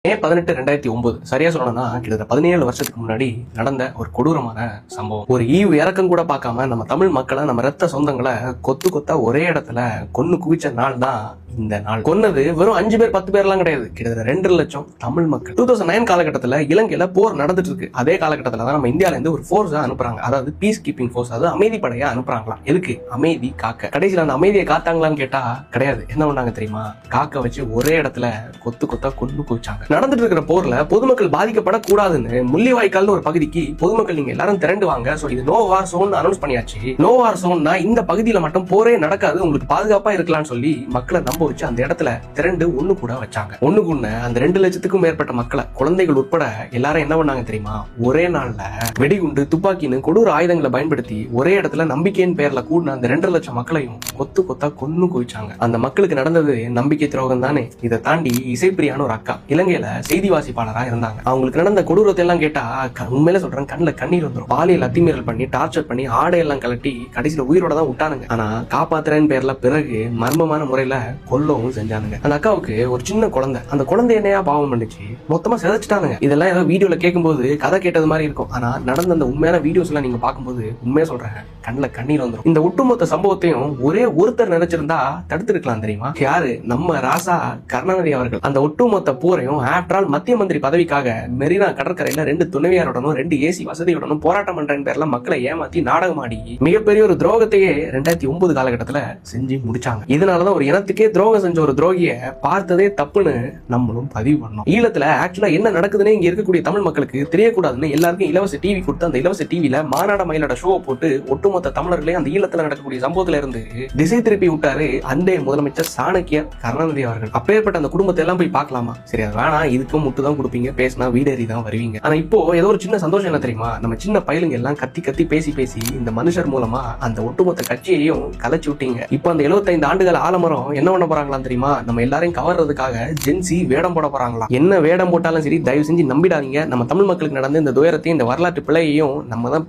மே 18, 2009 சரியா சொல்லணும்னா கிட்டத்தட்ட 17 வருஷத்துக்கு முன்னாடி நடந்த ஒரு கொடூரமான சம்பவம். ஒரு ஈவு இறக்கம் கூட பார்க்காம நம்ம தமிழ் மக்களை, நம்ம ரத்த சொந்தங்களை கொத்து கொத்தா ஒரே இடத்துல கொன்னு குவிச்ச நாள் தான் இந்த நாள். கொன்னது வெறும் 5 பேர் 10 பேர்லாம் கிடையாது, கிட்டத்தட்ட 2 லட்சம் தமிழ் மக்கள். 2009 காலகட்டத்தில் இலங்கையில போர் நடந்துட்டு இருக்கு. அதே காலகட்டத்தில் தான் நம்ம இந்தியால இருந்து ஒரு போர்ஸா அனுப்புறாங்க, அதாவது பீஸ் கீப்பிங் போர்ஸ், அதாவது அமைதி படையா அனுப்புறாங்களாம். எதுக்கு? அமைதி காக்க. கடைசியில் அந்த அமைதியை காத்தாங்களான்னு கேட்டா கிடையாது. என்ன பண்ணாங்க தெரியுமா? காக்க வச்சு ஒரே இடத்துல கொத்து கொத்தா கொன்னு குவிச்சாங்க. நடந்துட்டு இருக்கிற போர்ல பொதுமக்கள் பாதிக்கப்படக்கூடாதுன்னு முள்ளிவாய்க்கால்னு ஒரு பகுதிக்கு பொதுமக்கள் நீங்க எல்லாரும் திரண்டு வாங்க, சோ இது நோ வார் சோன் அனௌன்ஸ் பண்ணியாச்சு. நோ வார் சோன்னா இந்த பகுதியில மட்டும் போரே நடக்காது, உங்களுக்கு பாதுகாப்பா இருக்கலாம்னு சொல்லி மக்களை நம்ப வச்சு அந்த இடத்துல திரண்டு ஒண்ணு கூட வச்சாங்க. ஒண்ணு கூட அந்த 2 லட்சத்துக்கும் மேற்பட்ட மக்களை, குழந்தைகள் உட்பட எல்லாரும் என்ன பண்ணாங்க தெரியுமா? ஒரே நாள்ல வெடிகுண்டு, துப்பாக்கின்னு கொடூர ஆயுதங்களை பயன்படுத்தி ஒரே இடத்துல நம்பிக்கையின் பேர்ல கூடின அந்த 2 லட்சம் மக்களையும் கொத்து கொத்தா கொன்னு குவிச்சாங்க. அந்த மக்களுக்கு நடந்தது நம்பிக்கை துரோகம் தானே. இதை தாண்டி இசைப்பிரியான ஒரு அக்கா இலங்கையில செய்தி வாசிப்பாளரா இருந்தாங்க. அவங்களுக்கு நடந்த கொடூரத்தை எல்லாம் கேட்டா உண்மையில சொல்றேன், கண்ணுல கண்ணீர் வந்துடும். பாலியல் அத்துமீறல் பண்ணி, டார்ச்சர் பண்ணி, ஆடையெல்லாம் கலட்டி கடைசியில உயிரோட தான் விட்டானுங்க. ஆனா காப்பாத்துறேன்னு பேர்ல பிறகு மர்மமான முறையில கொல்லவும் செஞ்சானுங்க. அந்த அக்காவுக்கு ஒரு சின்ன குழந்தை, அந்த குழந்தை என்னையா பாவம் பண்ணிச்சு, மொத்தமா செதைச்சிட்டானுங்க. இதெல்லாம் ஏதோ வீடியோல கேட்கும்போது கதை கேட்டது மாதிரி இருக்கும். ஆனா நடந்த அந்த உண்மையான வீடியோஸ் எல்லாம் நீங்க பார்க்கும்போது உண்மையா சொல்றேன், கண்ணுல கண்ணீர் வந்துடும். இந்த ஒட்டுமொத்த சம்பவத்தையும் ஒரே ஒருத்தர் நினைச்சிருந்தா தடுத்திருக்கலாம் தெரியுமா? யாரு? நம்ம ராசா கருணாநிதி அவர்கள். அந்த ஒட்டுமொத்த போரையும் ஆஃப்டர் ஆல் மத்திய மந்திரி பதவிக்காக மெரினா கடற்கரையில 2 துணைவியாருடனும் 2 ஏசி வசதியுடனும் போராட்டம் பண்றேன் பேர்ல மக்களை ஏமாத்தி நாடகம் ஆடி மிகப்பெரிய ஒரு துரோகத்தையே 2009 காலகட்டத்துல செஞ்சு முடிச்சாங்க. இதனாலதான் ஒரு இனத்துக்கே துரோகம் செஞ்ச ஒரு துரோகிய பார்த்ததே தப்புன்னு நம்மளும் பதிவு பண்ணோம். ஈழத்துல ஆக்சுவலா என்ன நடக்குதுன்னு இங்க இருக்கக்கூடிய தமிழ் மக்களுக்கு தெரியக்கூடாதுன்னு எல்லாருக்கும் இலவச டிவி கொடுத்து, அந்த இலவச டிவில மாநாட மயிலோட ஷோ போட்டு ஒட்டுமொத்த தமிழர்களே அந்த ஈழத்துல நடக்கக்கூடிய சம்பவத்துல இருந்து திசை திருப்பி விட்டாரு அன்றைய முதலமைச்சர் சாணக்கியர் கருணாநிதி அவர்கள். அப்பேற்பட்ட அந்த குடும்பத்தை எல்லாம் போய் பார்க்கலாமா? சரி, அது வேணா, இதுக்கும் முட்டு தான் கொடுப்பீங்க, பேசினா வீடேறி தான் வருவீங்க. ஆனா இப்போ ஏதோ ஒரு சின்ன சந்தோஷம் என்ன தெரியுமா? நம்ம சின்ன பயிலுங்க எல்லாம் கத்தி கத்தி பேசி பேசி இந்த மனுஷர் மூலமா அந்த ஒட்டுமொத்த கட்சியையும் கலைச்சு விட்டீங்க. இப்போ அந்த 75 ஆண்டுகள் ஆலமரம் என்ன பண்ண போறாங்களாம் தெரியுமா? நம்ம எல்லாரையும் கவர்றதுக்காக ஜென்சி வேடம் போட போறாங்களாம். என்ன வேடம் போட்டாலும் சரி, தயவு செஞ்சு நம்பிடாதீங்க. நம்ம தமிழ் மக்களுக்கு நடந்த இந்த துயரத்தையும் இந்த வரலாற்று பிழையையும் நம்ம தான்